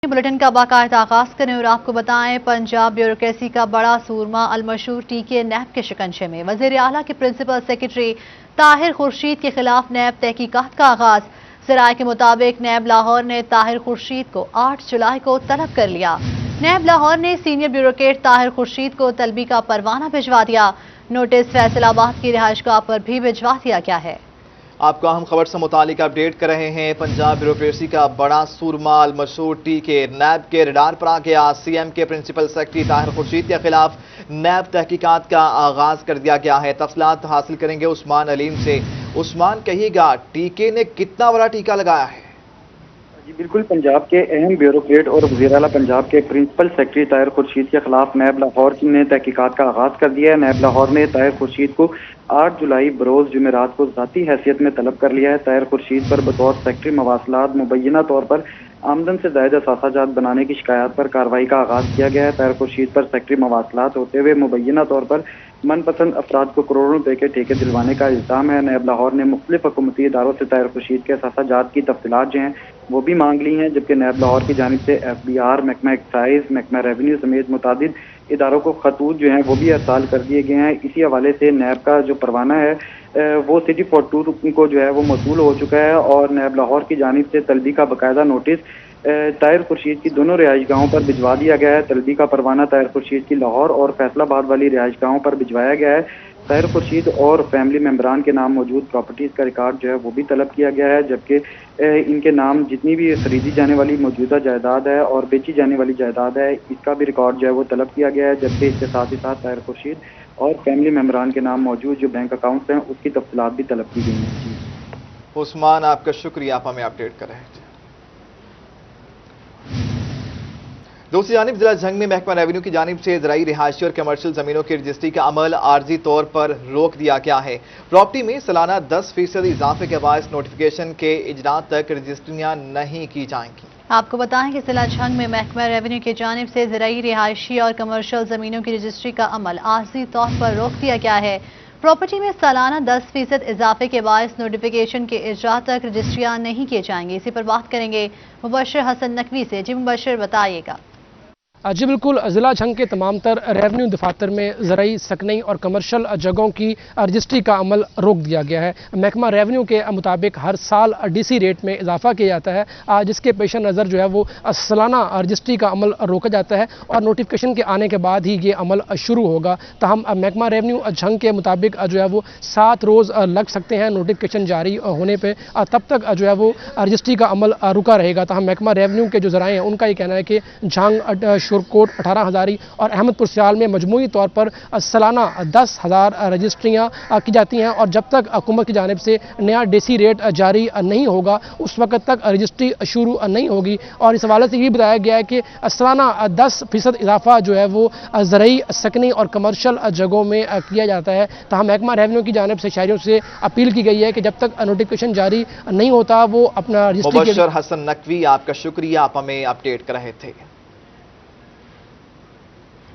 Bulletin का बाकायदा आगाज करें और आपको बताएं, पंजाब ब्यूरोक्रेसी का बड़ा सूरमा अलमशहूर टीके नैब के शिकंजे में। वजीर आला के प्रिंसिपल सेक्रेटरी ताहिर खुर्शीद के खिलाफ नैब तहकीकात का आगाज। ज़राए के मुताबिक नैब लाहौर ने ताहिर खुर्शीद को 8 जुलाई को तलब कर लिया। नैब लाहौर ने सीनियर ब्यूरोक्रेट ताहिर खुर्शीद को तलबी का परवाना भिजवा दिया। नोटिस फैसलाबाद की रिहाइशगाह पर भी भिजवा दिया गया है। आपको अहम खबर से मुतालिक अपडेट कर रहे हैं। पंजाब ब्यूरोक्रेसी का बड़ा सूरमा अलमशहूर टीके नैब के रडार पर आ गया। सीएम के प्रिंसिपल सेक्रेटरी ताहिर खुर्शीद के खिलाफ नैब तहकीकात का आगाज कर दिया गया है। तफसीलात हासिल करेंगे उस्मान अलीम से। उस्मान, कहिएगा टीके ने कितना बड़ा टीका लगाया है? जी बिल्कुल, पंजाब के अहम ब्यूरोक्रेट और वज़ीर आला पंजाब के प्रिंसिपल सेक्रेटरी ताहिर खुर्शीद के खिलाफ नैब लाहौर ने तहकीकात का आगाज कर दिया है। नैब लाहौर ने ताहिर खुर्शीद को 8 जुलाई बरोज जुमेरात को ज़ाती हैसियत में तलब कर लिया है। ताहिर खुर्शीद पर बतौर सेक्रेटरी मवासलात मुबैना तौर पर आमदन से ज़ायद असासाजात बनाने की शिकायत पर कार्रवाई का आगाज किया गया है। ताहिर खुर्शीद पर सेक्रेटरी मवासलात होते हुए मुबैना तौर पर मनपसंद अफराद को करोड़ों रुपए के ठेके दिलवाने का इल्ज़ाम है। नैब लाहौर ने मुख्तलिफ हुकूमती इदारों से ताहिर खुर्शीद के असासाजात की तफसीलात जो हैं वो भी मांग ली हैं, जबकि नैब लाहौर की जानिब से FBR, महकमा एक्साइज, महकमा रेवेन्यू समेत मुतादिद इदारों को खतूत जो हैं वो भी अरसाल कर दिए गए हैं। इसी हवाले से नैब का जो परवाना है वो सिटी 42 को जो है वो मौसूल हो चुका है और नैब लाहौर की जानिब से तलबी का बाकायदा नोटिस ताहिर खुर्शीद की दोनों रिहाइशगाहों पर भिजवा दिया गया है। तलबी का परवाना ताहिर खुर्शीद की लाहौर और फैसलाबाद वाली रिहाइशगाहों पर भिजवाया गया है। ताहिर खुर्शीद और फैमिली मेम्बरान के नाम मौजूद प्रॉपर्टीज़ का रिकॉर्ड जो है वो भी तलब किया गया है, जबकि इनके नाम जितनी भी खरीदी जाने वाली मौजूदा जायदाद है और बेची जाने वाली जायदाद है इसका भी रिकॉर्ड जो है वो तलब किया गया है, जबकि इसके साथ ही साथ ताहिर खुर्शीद और फैमिली मेम्बरान के नाम मौजूद जो बैंक अकाउंट्स हैं उसकी तफसीलात भी तलब की गई हैं। उस्मान, आपका शुक्रिया, आप हमें अपडेट कर रहे थे। दूसरी जानिब जिला झंग में महकमा रेवेन्यू की जानिब से ज़राई रिहायशी और कमर्शियल ज़मीनों की रजिस्ट्री का अमल आर्जी तौर पर रोक दिया गया है। प्रॉपर्टी में सालाना 10% इजाफे के बायस नोटिफिकेशन के इजरा तक रजिस्ट्रियाँ नहीं की जाएंगी। आपको बताएं कि जिला झंग में महकमा रेवेन्यू की जानिब से ज़राई रिहायशी और कमर्शियल ज़मीनों की रजिस्ट्री का अमल आर्जी तौर पर रोक दिया गया है। प्रॉपर्टी में सालाना 10% इजाफे के बायस नोटिफिकेशन के इजरा तक रजिस्ट्रियाँ नहीं की जाएंगी। इसी पर बात करेंगे मुबशर हसन नकवी से। जी मुबशर, बताइएगा। जी बिल्कुल, ज़िला झंग के तमाम तर रेवेन्यू दफातर में ज़राई, सकनई और कमर्शल जगहों की रजिस्ट्री का अमल रोक दिया गया है। महकमा रेवेन्यू के मुताबिक हर साल DC रेट में इजाफा किया जाता है, जिसके पेश नज़र जो है वो सालाना रजिस्ट्री का अमल रोका जाता है और नोटिफिकेशन के आने के बाद ही ये अमल शुरू होगा। तहम महकमा रेवेन्यू झंग के मुताबिक जो है वो 7 रोज़ लग सकते हैं नोटिफिकेशन जारी होने पर, तब तक जो है वो रजिस्ट्री का अमल रुका रहेगा। तहम महकमा रेवेन्यू के जो ज़राए हैं उनका ये कहना है कि झंग, शुरकोट, 18 हज़ारी और अहमदपुर सियाल में मजमूई तौर पर सालाना 10,000 रजिस्ट्रियाँ की जाती हैं और जब तक हुकूमत की जानिब से नया DC रेट जारी नहीं होगा उस वक्त तक रजिस्ट्री शुरू नहीं होगी। और इस हवाले से ये बताया गया है कि सालाना 10% इजाफा जो है वो ज़राई, सकनी और कमर्शल जगहों में किया जाता है। तहाँ महकमा रेवेन्यू की जानिब से शहरियों से अपील की गई है कि जब तक नोटिफिकेशन जारी नहीं होता वो अपना रजिस्ट्री। मुबशर हसन नकवी, आपका शुक्रिया, आप हमें अपडेट कर रहे थे।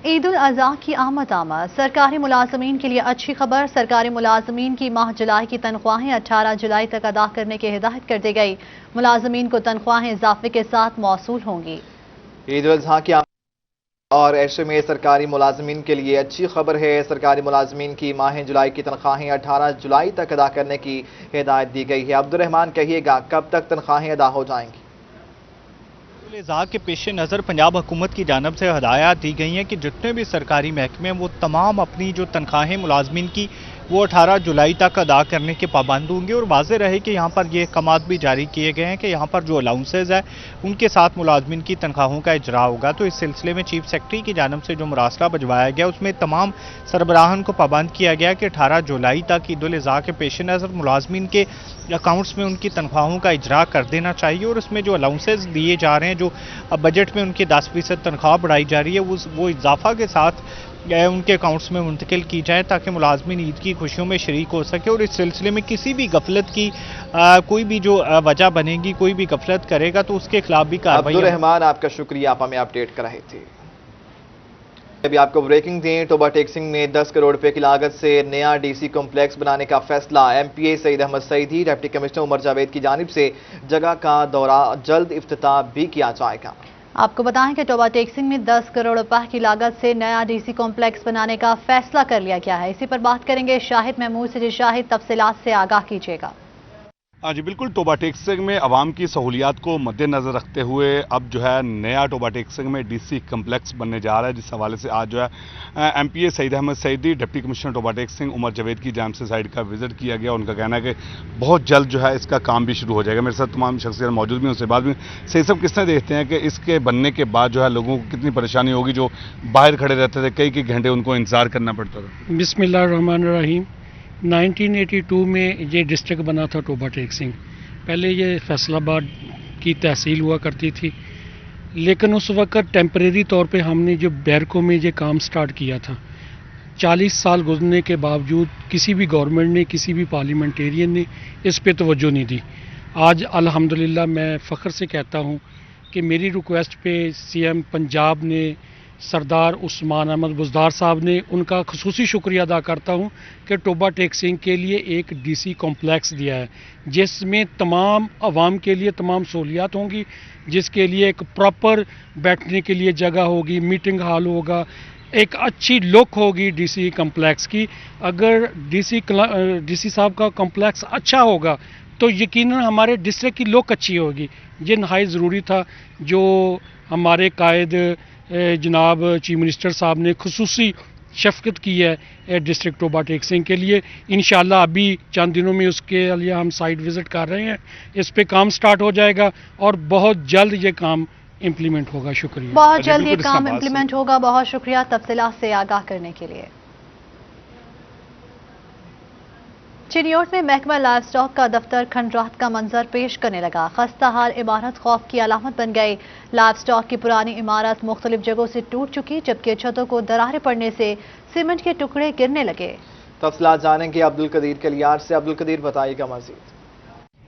ईद उल अज़हा की आमद सरकारी मुलाजमीन के लिए अच्छी खबर। सरकारी मुलाजमीन की माह जुलाई की तनख्वाहें 18 जुलाई तक अदा करने की हिदायत कर दी गई। मुलाजमीन को तनख्वाहें इजाफे के साथ मौसूल होंगी। ईद उल अज़हा की और ऐसे में सरकारी मुलाजमीन के लिए अच्छी खबर है। सरकारी मुलाजमीन की माह जुलाई की तनख्वाहें 18 जुलाई तक अदा करने की हिदायत दी गई है। अब्दुर्रहमान, कहिएगा कब तक तनख्वाहें अदा हो जाएंगी? इज़ा के पेश नज़र पंजाब हुकूमत की जानब से हदायत दी गई हैं कि जितने भी सरकारी महकमे वो तमाम अपनी जो तनख्वाहें मुलाजमीन की वो 18 जुलाई तक अदा करने के पाबंद होंगे। और वाज़ेह रहे कि यहाँ पर ये अहकामात भी जारी किए गए हैं कि यहाँ पर जो अलाउंसेज है उनके साथ मुलाजमीन की तनख्वाहों का इजरा होगा। तो इस सिलसिले में चीफ सेक्रेटरी की जानब से जो मुरासला भिजवाया गया उसमें तमाम सरबराहान को पाबंद किया गया कि 18 जुलाई तक ईद उल अज़हा के पेश नज़र मुलाजमीन के अकाउंट्स में उनकी तनख्वाहों का इजरा कर देना चाहिए। और उसमें जो अलाउंसेज दिए जा रहे हैं, जो बजट में उनकी 10% तनख्वाह बढ़ाई जा रही है, वो इजाफा के साथ उनके अकाउंट्स में मुंतकिल की जाए ताकि मुलाजमीन ईद की खुशियों में शरीक हो सके। और इस सिलसिले में किसी भी गफलत की कोई भी जो वजह बनेगी, कोई भी गफलत करेगा तो उसके खिलाफ भी कार्रवाई। अब्दुर्रहमान, आपका शुक्रिया, आप हमें अपडेट कर रहे थे। अभी आपको ब्रेकिंग दें, टोबा टेक्सिंग में 10 करोड़ रुपए की लागत से नया DC कॉम्प्लेक्स बनाने का फैसला। MPA Saeed Ahmad Saeedi, deputy commissioner Umar Javed की जानिब से जगह का दौरा जल्द इफ्तिताह भी किया जाएगा। आपको बताएं कि टोबा टेक्सिंग में 10 करोड़ रुपए की लागत से नया डीसी कॉम्प्लेक्स बनाने का फैसला कर लिया गया है। इसी पर बात करेंगे शाहिद महमूद से। शाहिद, तफसीलात से आगाह कीजिएगा। हाँ जी बिल्कुल, टोबा टेक्सिंग में आवाम की सहूलियात को मद्देनजर रखते हुए अब जो है नया टोबा टेक्सिंग में डीसी कम्प्लेक्स बनने जा रहा है, जिस हवाले से आज जो है MPA Saeed Ahmad Saeedi, deputy commissioner Toba Tek Singh Umar Javed की जानिब से साइड का विजिट किया गया। उनका कहना है कि बहुत जल्द जो है इसका काम भी शुरू हो जाएगा। मेरे साथ तमाम शख्सियत मौजूद भी, उससे बाद में सही सब किस तरह देखते हैं कि इसके बनने के बाद जो है लोगों को कितनी परेशानी होगी, जो बाहर खड़े रहते थे कई घंटे उनको इंतजार करना पड़ता था। बिस्मिल्लाहिर्रहमानिर्रहीम। 1982 में ये डिस्ट्रिक्ट बना था टोबा टेक्सिंग। पहले ये फैसलाबाद की तहसील हुआ करती थी, लेकिन उस वक़्त टेम्परेरी तौर पे हमने जो बैरकों में ये काम स्टार्ट किया था। 40 साल गुजरने के बावजूद किसी भी गवर्नमेंट ने, किसी भी पार्लियामेंटेरियन ने इस पे तवज्जो नहीं दी। आज अल्हम्दुलिल्लाह मैं फ़ख्र से कहता हूँ कि मेरी रिक्वेस्ट पे सीएम पंजाब ने, सरदार उस्मान अहमद बुज़दार साहब ने, उनका ख़ुसूसी शुक्रिया अदा करता हूँ कि टोबा टेक्सिंग के लिए एक डीसी कॉम्प्लेक्स दिया है, जिसमें तमाम आवाम के लिए तमाम सहूलियात होंगी, जिसके लिए एक प्रॉपर बैठने के लिए जगह होगी, मीटिंग हॉल होगा, एक अच्छी लुक होगी डीसी कॉम्प्लेक्स की। अगर डीसी साहब का कॉम्प्लेक्स अच्छा होगा तो यकीनन हमारे डिस्ट्रिक्ट की लुक अच्छी होगी। ये नहायत ज़रूरी था। जो हमारे कायद जनाब चीफ मिनिस्टर साहब ने खुसूसी शफकत की है डिस्ट्रिक्ट टोबा टेक्सिंग के लिए। इंशाल्लाह अभी चंद दिनों में उसके लिए हम साइट विज़िट कर रहे हैं। इस पे काम स्टार्ट हो जाएगा और बहुत जल्द ये काम इम्प्लीमेंट होगा। शुक्रिया। बहुत जल्द ये काम इम्प्लीमेंट होगा। बहुत शुक्रिया तफसीलात से आगाह करने के लिए। चिनियोट में महकमा लाइव स्टॉक का दफ्तर खंडरात का मंजर पेश करने लगा। खस्ता हाल इमारत खौफ की अलामत बन गई। लाइव स्टॉक की पुरानी इमारत मुख्तलिफ जगहों से टूट चुकी, जबकि छतों को दरारें पड़ने से सीमेंट के टुकड़े गिरने लगे। तफसीलात जानेंगे अब्दुल कदीर कलियार से। अब्दुल कदीर, बताइएगा मजीद।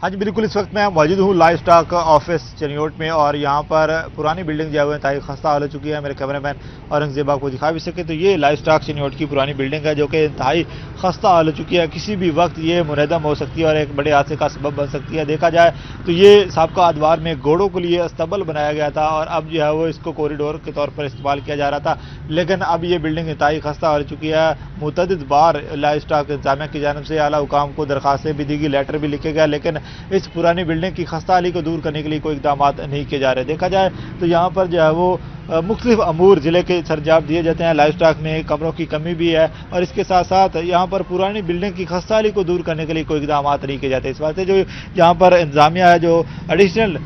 हाँ जी बिल्कुल, इस वक्त मैं मौजूद हूँ लाइव स्टॉक ऑफिस चिनियोट में, और यहाँ पर पुरानी बिल्डिंग जो है इंतहाई खस्ता हाल हो चुकी है। मेरे कैमरामैन औरंगजेब आपको दिखा भी सके तो ये लाइव स्टॉक चिनियोट की पुरानी बिल्डिंग है, जो कि इंतहाई खस्ता हाल हो चुकी है। किसी भी वक्त ये मुनहदम हो सकती है और एक बड़े हादसे का सबब बन सकती है। देखा जाए तो ये साबका अदवार में घोड़ों के लिए अस्तबल बनाया गया था और अब जो है वो इसको कॉरिडोर के तौर पर इस्तेमाल किया जा रहा था, लेकिन अब ये बिल्डिंग इंतहाई खस्ता हो चुकी है। मुतअद्दिद बार लाइव स्टॉक इंतजामिया की जानिब से आला हुकाम को दरखास्तें भी दी गई, लेटर भी लिखे गए, लेकिन इस पुरानी बिल्डिंग की खस्ता हाली को दूर करने के लिए कोई इकदाम नहीं किए जा रहे। देखा जाए तो यहाँ पर जो है वो मुख्तलिफ अमूर ज़िले के सरजाब दिए जाते हैं। लाइव स्टॉक में कमरों की कमी भी है और इसके साथ साथ यहाँ पर पुरानी बिल्डिंग की खस्ता हाली को दूर करने के लिए कोई इकदाम नहीं किए जाते। इस बात से जो यहाँ पर इंतजामिया है, जो एडिशनल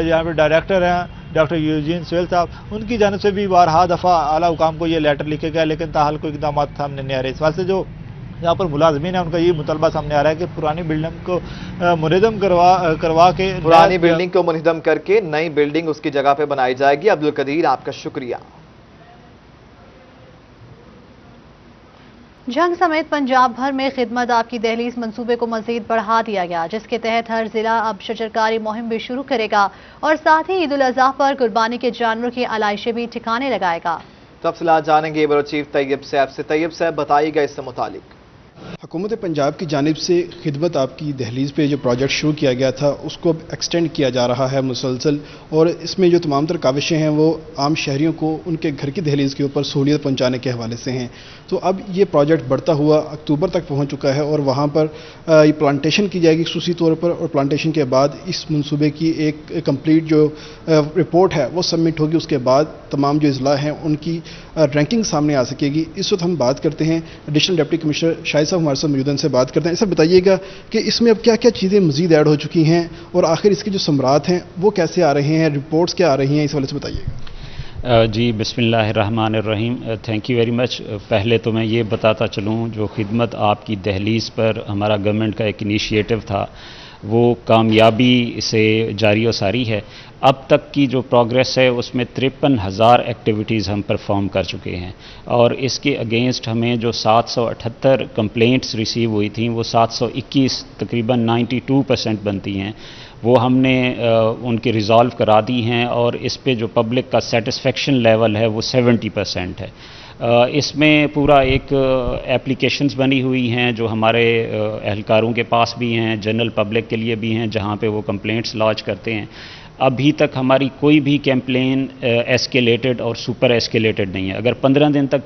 यहाँ पर डायरेक्टर हैं डॉक्टर यूजीन सोहेल साहब, उनकी जानिब से भी बारहा दफ़ा आला हुकाम को ये लेटर लिखे गए, लेकिन ताहाल कोई इकदाम सामने नहीं आ रहे। इस बात से जो यहाँ पर मुलाजमीन है उनका ये मुतलबा सामने आ रहा है कि पुरानी बिल्डिंग को मुनहदम करवा के पुरानी बिल्डिंग को मुनहदम करके नई बिल्डिंग उसकी जगह पे बनाई जाएगी। अब्दुल कदीर, आपका शुक्रिया। जंग समेत पंजाब भर में खिदमत आपकी दहलीज मंसूबे को मजीद बढ़ा दिया गया, जिसके तहत हर जिला अब शजरकारी मुहिम भी शुरू करेगा और साथ ही ईद उल अज़हा पर कुर्बानी के जानवरों की आलाइशें भी ठिकाने लगाएगा। तफसीलात जानेंगे ब्यूरो चीफ तैयब साहब से। तैयब साहब, बताइएगा इससे मुतालिक। हुकूमत पंजाब की जानिब से खिदमत आपकी दहलीज़ पे जो प्रोजेक्ट शुरू किया गया था उसको अब एक्सटेंड किया जा रहा है मुसलसल, और इसमें जो तमाम तर काविशें हैं वो आम शहरियों को उनके घर की दहलीज़ के ऊपर सहूलियत पहुँचाने के हवाले से हैं। तो अब ये प्रोजेक्ट बढ़ता हुआ अक्टूबर तक पहुँच चुका है और वहाँ पर ये प्लांटेशन की जाएगी खसूसी तौर पर, और प्लांटेशन के बाद इस मनसूबे की एक कम्प्लीट जो रिपोर्ट है वो सबमिट होगी। उसके बाद तमाम जो अजला हैं उनकी रैंकिंग सामने आ सकेगी। इस वक्त हम बात करते हैं एडिशनल डिप्टी कमिश्नर शाहिद साहब हमारे साथ मौजूद हैं, से बात करते हैं। सर बताइएगा कि इसमें अब क्या क्या चीज़ें मज़ीद ऐड हो चुकी हैं और आखिर इसके जो समरात हैं वो कैसे आ रहे हैं, रिपोर्ट्स क्या आ रही हैं, इस वाले से बताइएगा। जी बिस्मिल्लाहिर्रहमानिर्रहीम। Thank you very much. पहले तो मैं ये बताता चलूँ, जो खिदमत आपकी दहलीज़ पर हमारा गवर्नमेंट का एक इनिशिएटिव था वो कामयाबी से जारी और सारी है। अब तक की जो प्रोग्रेस है उसमें 53,000 एक्टिविटीज़ हम परफॉर्म कर चुके हैं और इसके अगेंस्ट हमें जो 778 कंप्लेंट्स रिसीव हुई थी वो 721 तकरीबन 92% बनती हैं, वो हमने उनकी रिज़ॉल्व करा दी हैं और इस पे जो पब्लिक का सेटिस्फेक्शन लेवल है वो 70% है। इसमें पूरा एक एप्लीकेशंस बनी हुई हैं जो हमारे एहलकारों के पास भी हैं, जनरल पब्लिक के लिए भी हैं, जहाँ पे वो कंप्लेंट्स लॉन्च करते हैं। अभी तक हमारी कोई भी कंप्लेन एस्केलेटेड और सुपर एस्केलेटेड नहीं है। अगर 15 दिन तक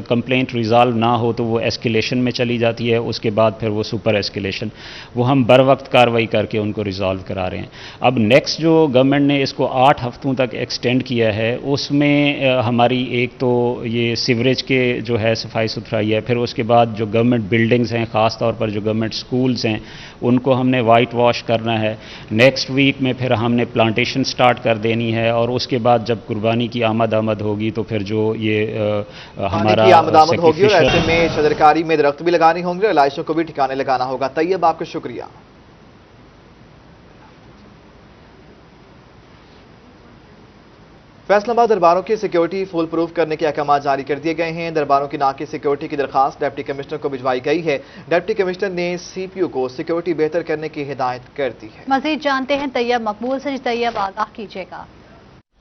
कंप्लेंट रिजॉल्व ना हो तो वो एस्केलेशन में चली जाती है, उसके बाद फिर वो सुपर एस्केलेशन, वो हम बर वक्त कार्रवाई करके उनको रिजॉल्व करा रहे हैं। अब नेक्स्ट जो गवर्नमेंट ने इसको 8 हफ्तों तक एक्सटेंड किया है, उसमें हमारी एक तो ये सीवरेज के जो है सफाई सुथराई है, फिर उसके बाद जो गवर्नमेंट बिल्डिंग्स हैं, ख़ास तौर पर जो गवर्नमेंट स्कूल्स हैं, उनको हमने वाइट वॉश करना है। नेक्स्ट वीक में फिर हमने प्लांटेशन स्टार्ट कर देनी है, और उसके बाद जब कुर्बानी की आमद होगी तो फिर जो ये हमारा आमद होगी, और ऐसे में शजरकारी में दरख्त भी लगाने होंगे और लाशों को भी ठिकाने लगाना होगा। तैयब, आपका शुक्रिया। फैसलाबाद दरबारों की सिक्योरिटी फुल प्रूफ करने के अहकाम जारी कर दिए गए हैं। दरबारों की नाकी सिक्योरिटी की दरखास्त डिप्टी कमिश्नर को भिजवाई गई है। डिप्टी कमिश्नर ने सीपीयू को सिक्योरिटी बेहतर करने की हिदायत कर दी है। मजीद जानते हैं तैयब मकबूल से। तैयब, आगाह कीजिएगा।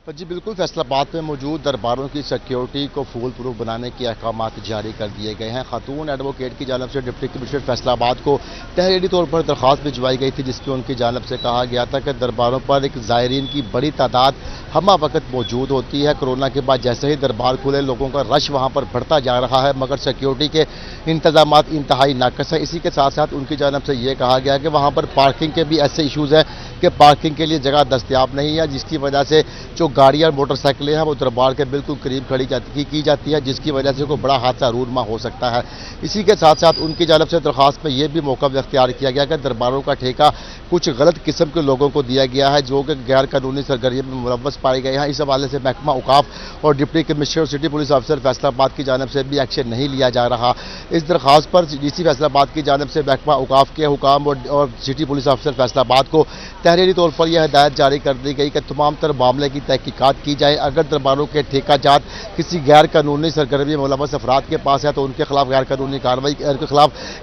जी बिल्कुल, फैसलाबाद में मौजूद दरबारों की सिक्योरिटी को फुल प्रूफ बनाने के अहकाम जारी कर दिए गए हैं। खातून एडवोकेट की जानब से डिप्टी कमिश्नर फैसलाबाद को तहरीरी तौर पर दरख्वास्त भिजवाई गई थी, जिसमें उनकी जानब से कहा गया था कि दरबारों पर एक ज़ायरीन की बड़ी तादाद हमा वक्त मौजूद होती है। कोरोना के बाद जैसे ही दरबार खुले, लोगों का रश वहाँ पर बढ़ता जा रहा है, मगर सिक्योरिटी के इंतजाम इंतहाई नाकस है। इसी के साथ साथ उनकी जानब से ये कहा गया कि वहाँ पर पार्किंग के भी ऐसे इशूज़ हैं कि पार्किंग के लिए जगह दस्तियाब नहीं है, जिसकी वजह से जो गाड़ियाँ और मोटरसाइकिलें हैं वो दरबार के बिल्कुल करीब खड़ी की जाती है, जिसकी वजह से कोई बड़ा हादसा रूनमा हो सकता है। इसी के साथ साथ उनकी जानब से दरख्वास्त में ये भी मौका इख्तियार किया गया कि दरबारों का ठेका कुछ गलत किस्म के लोगों को दिया गया है, जो कि गैर कानूनी सरगर्मी में मुलव्वस पाए गए हैं। इस हवाले से महकमा औकाफ और डिप्टी कमिश्नर और सिटी पुलिस अफसर फैसलाबाद की जानब से भी एक्शन नहीं लिया जा रहा। इस दरख्वास्त पर डीसी फैसलाबाद की जानब से महकमा औकाफ के हुकाम और सिटी पुलिस अफसर फैसलाबाद को तहरीरी तौर पर यह हिदायत जारी कर दी गई कि तमाम तर मामले की तहकीकात की जाए। अगर दरबारों के ठेका जात किसी गैर कानूनी सरगर्मी में मुलव्वस अफराद के पास है तो उनके खिलाफ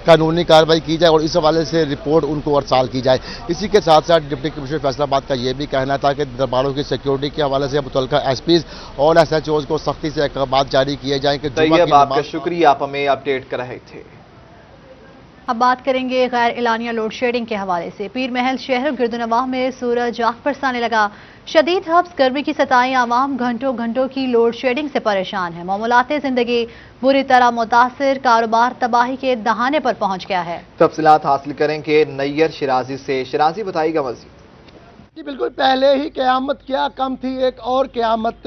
कानूनी कार्रवाई की जाए, और इस हवाले से रिपोर्ट उनको अरसाल की जाए। इसी के साथ साथ डिप्टी कमिश्नर फैसलाबाद का यह भी कहना था कि दरबारों की सिक्योरिटी के हवाले से मुतल्लिका एसपीज और SHOs को सख्ती से अहकाम जारी किए जाएं कि आपका शुक्रिया, आप हमें अपडेट कर रहे थे। अब बात करेंगे गैर एलानिया लोड शेडिंग के हवाले से। पीर महल शहर गिरदुनवाह में सूरज आग बरसाने लगा। शदीद हब्स गर्मी की सताई आवाम घंटों घंटों की लोड शेडिंग से परेशान है। मामूलाते जिंदगी बुरी तरह मुतासिर, कारोबार तबाही के दहाने पर पहुंच गया है। तफसीलात हासिल करेंगे नैयर शिराजी से। शिराजी, बताइएगा मजीद। जी बिल्कुल, पहले ही क़यामत क्या कम थी, एक और क़यामत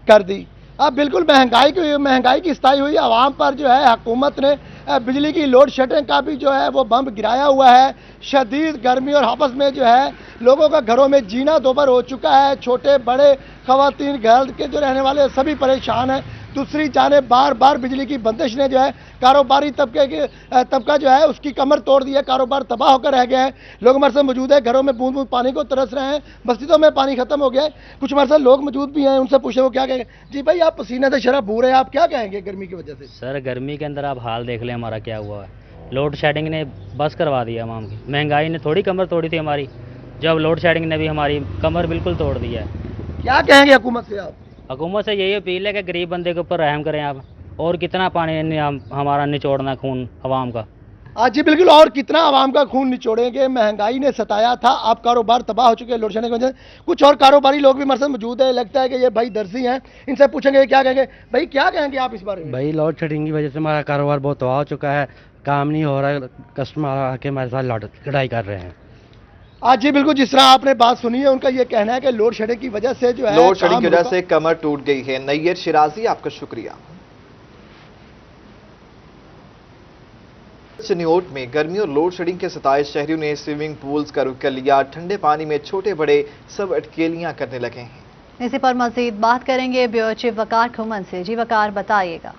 कर दी। अब बिल्कुल महंगाई की सताई हुई आवाम पर जो है हुकूमत ने बिजली की लोड शेडिंग का भी जो है वो बम गिराया हुआ है। शदीद गर्मी और हबस में जो है लोगों का घरों में जीना दोबर हो चुका है। छोटे बड़े ख़वातीन घर के जो रहने वाले सभी परेशान हैं। दूसरी जाने बार बार बिजली की बंदिश ने जो है कारोबारी तबका जो है उसकी कमर तोड़ दी है। कारोबार तबाह होकर रह गए हैं। लोग हमारे साथ मौजूद है, घरों में बूंद बूंद पानी को तरस रहे हैं। मस्जिदों में पानी खत्म हो गया है। कुछ हमारे साथ लोग मौजूद भी हैं, उनसे पूछे वो क्या कहेंगे। जी भाई, आप पसीने से शराब बूढ़ हैं, आप क्या कहेंगे गर्मी की वजह से? सर, गर्मी के अंदर आप हाल देख लें हमारा क्या हुआ है। लोड शेडिंग ने बस करवा दिया आवाम की। महंगाई ने थोड़ी कमर तोड़ी थी हमारी, जब लोड शेडिंग ने भी हमारी कमर बिल्कुल तोड़ दी है। क्या कहेंगे हुकूमत से आप? हुकूमत से यही अपील है कि गरीब बंदे के ऊपर रहम करें आप। और कितना पानी हमारा निचोड़ना खून आवाम का। आज जी बिल्कुल, और कितना आवाम का खून निचोड़ेंगे। महंगाई ने सताया था, आप कारोबार तबाह हो चुके हैं लोड शेडिंग की वजह से। कुछ और कारोबारी लोग भी हमारे साथ मौजूद है, लगता है कि ये भाई दर्जी हैं, इनसे पूछेंगे क्या कहेंगे। भाई क्या कहेंगे आप इस बारे में? भाई लोड शेडिंग की वजह से हमारा कारोबार बहुत तबाह हो चुका है, काम नहीं हो रहा है, कस्टमर आके हमारे साथ लड़ाई कर रहे हैं। आज जी बिल्कुल, जिस तरह आपने बात सुनी है, उनका ये कहना है कि लोड शेडिंग की वजह से जो है लोड शेडिंग की वजह से कमर टूट गई है। नैयर शिराजी, आपका शुक्रिया। चनियोट में गर्मी और लोड शेडिंग के सताए शहरियों ने स्विमिंग पूल्स का रुख कर लिया। ठंडे पानी में छोटे बड़े सब अटकेलियां करने लगे हैं। इसी पर मजीद बात करेंगे ब्यूरो चीफ वकार खुमन से। जी वकार, बताइएगा।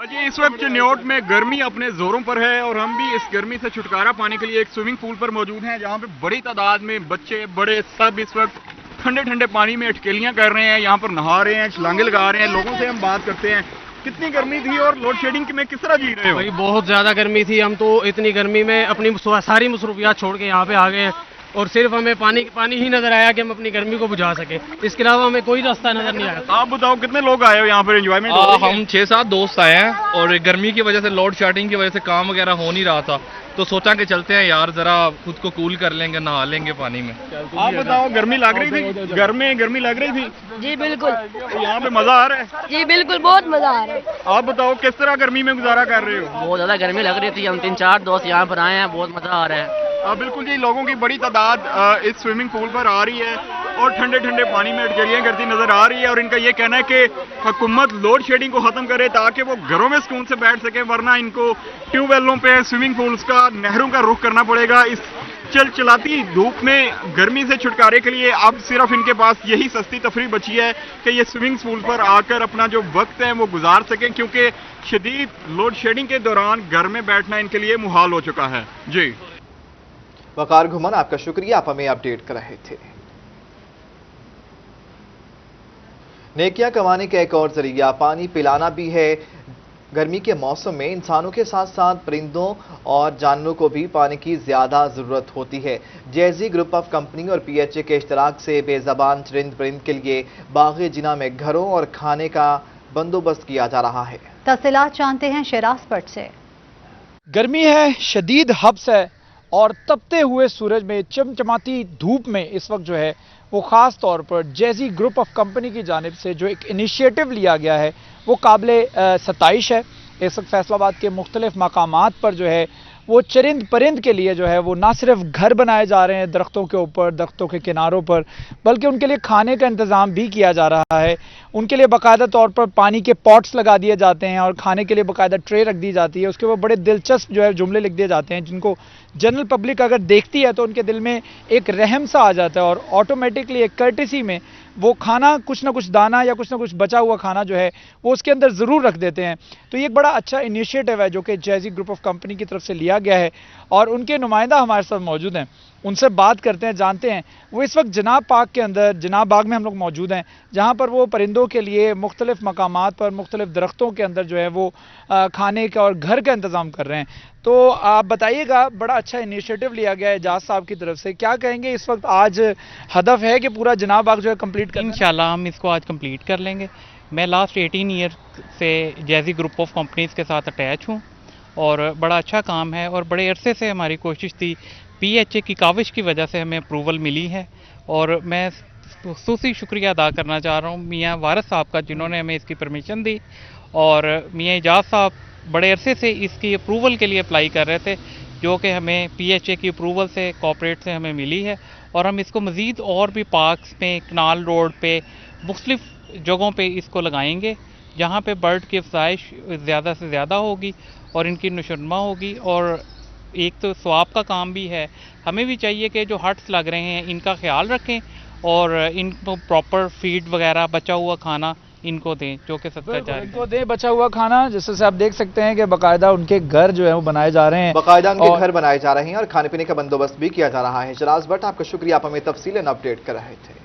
जी, इस वक्त चनियोट में गर्मी अपने जोरों पर है और हम भी इस गर्मी से छुटकारा पाने के लिए एक स्विमिंग पूल पर मौजूद हैं, जहां पे बड़ी तादाद में बच्चे बड़े सब इस वक्त ठंडे ठंडे पानी में अटकेलियां कर रहे हैं, यहां पर नहा रहे हैं, छलांगे लगा रहे हैं। लोगों से हम बात करते हैं, कितनी गर्मी थी और लोड शेडिंग में किस तरह जी रहे हो? भाई बहुत ज़्यादा गर्मी थी। हम तो इतनी गर्मी में अपनी सारी मसरूफियात छोड़ के यहाँ पे आ गए हैं। और सिर्फ हमें पानी ही नजर आया कि हम अपनी गर्मी को बुझा सके, इसके अलावा हमें कोई रास्ता नजर नहीं आया। आप बताओ कितने लोग आए हो यहाँ पर एंजॉयमेंट? हम 6-7 दोस्त आए हैं और गर्मी की वजह से, लोड शेडिंग की वजह से काम वगैरह हो नहीं रहा था, तो सोचा कि चलते हैं यार, जरा खुद को कूल कर लेंगे, नहा लेंगे पानी में। आप बताओ, गर्मी लग रही थी? घर में गर्मी लग रही थी? जी बिल्कुल। तो यहाँ पे मजा आ रहा है? जी बिल्कुल, बहुत मजा आ रहा है। आप बताओ किस तरह गर्मी में गुजारा कर रहे हो? बहुत ज्यादा गर्मी लग रही थी, हम 3-4 दोस्त यहाँ पर आए हैं, बहुत मजा आ रहा है। बिल्कुल जी, लोगों की बड़ी तादाद इस स्विमिंग पूल पर आ रही है और ठंडे ठंडे पानी में अटकेलियां करती नजर आ रही है, और इनका ये कहना है कि हुकूमत लोड शेडिंग को खत्म करे ताकि वो घरों में सुकून से बैठ सके, वरना इनको ट्यूबवेलों पे, स्विमिंग पूल्स का, नहरों का रुख करना पड़ेगा। इस चिलचिलाती धूप में गर्मी से छुटकारे के लिए अब सिर्फ इनके पास यही सस्ती तफरीह बची है कि ये स्विमिंग पूल पर आकर अपना जो वक्त है वो गुजार सकें, क्योंकि शदीद लोड शेडिंग के दौरान घर में बैठना इनके लिए मुहाल हो चुका है। जी वकार घुमन, आपका शुक्रिया, आप हमें अपडेट कर रहे थे। नेकियां कमाने का एक और जरिया पानी पिलाना भी है। गर्मी के मौसम में इंसानों के साथ साथ परिंदों और जानवरों को भी पानी की ज्यादा जरूरत होती है। जैजी ग्रुप ऑफ कंपनी और PHA के इश्तराक से बेज़बान चरिंद परिंद के लिए बाग़ जिना में घरों और खाने का बंदोबस्त किया जा रहा है। तफसीलात जानते हैं शराज पट से। गर्मी है, शदीद हब्स है और तपते हुए सूरज में, चमचमाती धूप में इस वक्त जो है वो ख़ास तौर पर जैजी ग्रुप ऑफ कंपनी की जानिब से जो एक इनिशिएटिव लिया गया है वो काबिल सताइश है। इस वक्त फैसलाबाद के मुख्तलिफ मकामात पर जो है वो चरिंद परिंद के लिए जो है वो ना सिर्फ घर बनाए जा रहे हैं दरख्तों के ऊपर, दरख्तों के किनारों पर, बल्कि उनके लिए खाने का इंतज़ाम भी किया जा रहा है। उनके लिए बाकायदा तौर पर पानी के पॉट्स लगा दिए जाते हैं और खाने के लिए बाकायदा ट्रे रख दी जाती है। उसके ऊपर बड़े दिलचस्प जो है जुमले लिख दिए जाते हैं जिनको जनरल पब्लिक अगर देखती है तो उनके दिल में एक रहम सा आ जाता है और ऑटोमेटिकली एक कर्टेसी में वो खाना, कुछ ना कुछ दाना या कुछ ना कुछ बचा हुआ खाना जो है वो उसके अंदर ज़रूर रख देते हैं। तो ये एक बड़ा अच्छा इनिशिएटिव है जो कि जैजी ग्रुप ऑफ कंपनी की तरफ से लिया गया है और उनके नुमाइंदा हमारे साथ मौजूद हैं, उनसे बात करते हैं, जानते हैं। वो इस वक्त जनाब पार्क के अंदर, जनाब बाग में हम लोग मौजूद हैं, जहाँ पर वो परिंदों के लिए मुख्तलिफ मकामात पर, मुख्तलिफ दरख्तों के अंदर जो है वो खाने का और घर का इंतज़ाम कर रहे हैं। तो आप बताइएगा, बड़ा अच्छा इनिशिएटिव लिया गया है एजाज साहब की तरफ से, क्या कहेंगे इस वक्त? आज हदफ है कि पूरा जनाब बाग जो है कंप्लीट कर, इंशाल्लाह हम इसको आज कंप्लीट कर लेंगे। मैं लास्ट 18 ईयर से जैजी ग्रुप ऑफ कंपनीज़ के साथ अटैच हूँ और बड़ा अच्छा काम है और बड़े अरसे से हमारी कोशिश थी। PHA की काविश की वजह से हमें अप्रूवल मिली है और मैं खुसूसी शुक्रिया अदा करना चाह रहा हूँ मियाँ वारिस साहब का, जिन्होंने हमें इसकी परमिशन दी, और मियाँ एजाज साहब बड़े अरसे से इसकी अप्रूवल के लिए अप्लाई कर रहे थे, जो कि हमें PHA की अप्रूवल से, कॉर्पोरेट से हमें मिली है। और हम इसको मज़ीद और भी पार्क्स में, कनाल रोड पे, मुख्तलिफ जगहों पे इसको लगाएंगे जहाँ पे बर्ड की अफज़ाइश ज़्यादा से ज़्यादा होगी और इनकी नशोनमा होगी। और एक तो स्वाब का काम भी है, हमें भी चाहिए कि जो हट्स लग रहे हैं इनका ख्याल रखें और इनको प्रॉपर फीड वगैरह, बचा हुआ खाना इनको दें, जो कि सबका जारी इनको दें बचा हुआ खाना। जैसे आप देख सकते हैं कि बाकायदा उनके घर जो है वो बनाए जा रहे हैं, बाकायदा उनके घर बनाए जा रहे हैं और खाने पीने का बंदोबस्त भी किया जा रहा है। शराज भट्ट, आपका शुक्रिया, आप हमें तफसीलन अपडेट कर रहे थे।